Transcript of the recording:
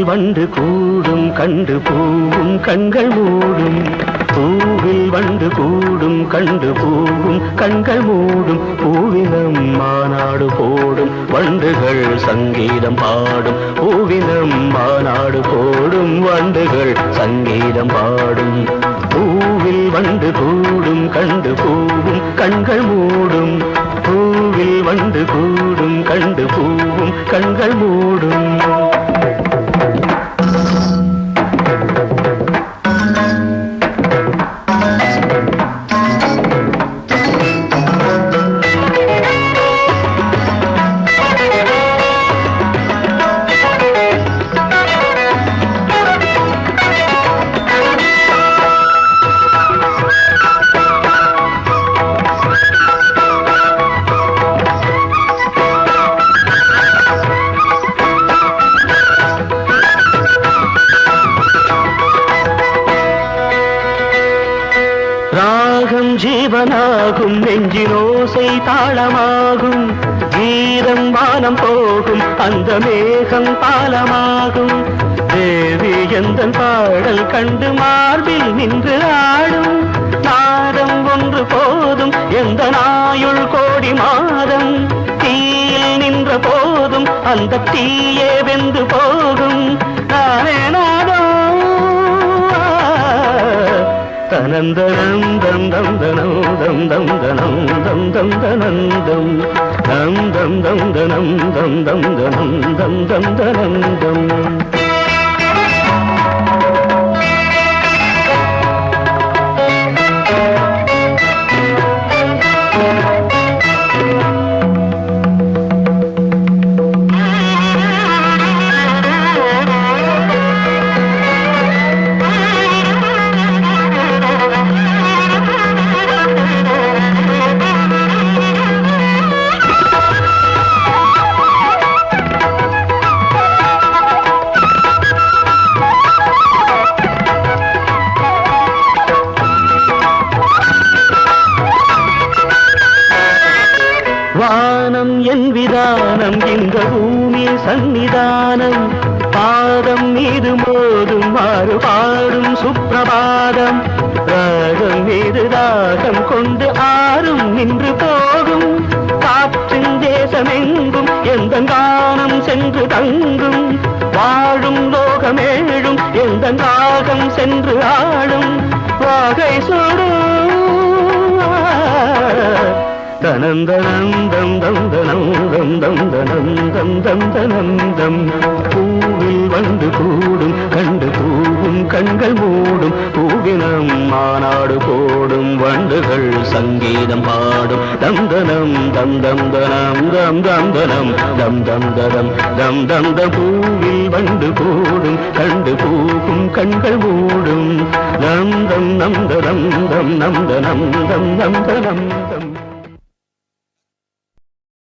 வண்டு கூடும் கண்டு பூவும் கண்கள் மூடும் பூவில் வண்டு கூடும் கண்டு பூவும் கண்கள் மூடும் பூவினம் மாநாடு போடும் வண்டுகள் சங்கீதம் பாடும் பூவினம் மாநாடு போடும் வண்டுகள் சங்கீதம் பாடும் பூவில் வண்டு கூடும் கண்டு பூவும் கண்கள் மூடும் பூவில் வண்டு கூடும் கண்டு பூவும் கண்கள் மூடும் ராகம் ஜீவனாகும் நெஞ்சினோசை தாளமாகும் கீதம் வானம் போகும் அந்த மேகம் பாலமாகும் தேவி எந்தன் பாடல் கண்டு மார்பில் நின்று ஆடும் நாதம் ஒன்று போதும் எந்த நாயுள் கோடி மாதம் தீயில் நின்ற போதும் அந்த தீயே வெந்து போகும் நானே நாதம் தனந்தனம் தம் தம் தனம் தம் தம் தனம் தம் தம் தனந்தம் தம் தம் தம் தனம் தம் தம் தனம் தம் தம் தனந்தம் வானம் என் விதானம் இந்த பூமி சந்நிதானம் பாதம் மீது மோதும் மாறு பாடும் சுப்பிரபாதம் ராகம் மீது தாகம் கொண்டு ஆறும் நின்று போகும் காற்றின் தேசமெங்கும் எந்த கானம் சென்று தங்கும் வாழும் லோகமேழும் எந்த ராகம் சென்று ஆடும் வாகை சூடும் தனந்தனந்தம் தம் தனந்தம் தம் தனந்தம் தம் தனந்தம் பூவில் வந்து கூடும் கண்டு பூவும் கண்கள் மூடும் பூவினம் மாநாடு போடும் வண்டுகள் சங்கீதம் பாடும் தந்தனம் தம் தம் தனம் தம் தம் தனம் தம் தம் தரம் தம் தம் த பூவில் வந்து கூடும் கண்டு பூவும் கண்கள் மூடும் தம் தம் நம் தரம் தம் நம் தனம் தம் நம் தனம் தம்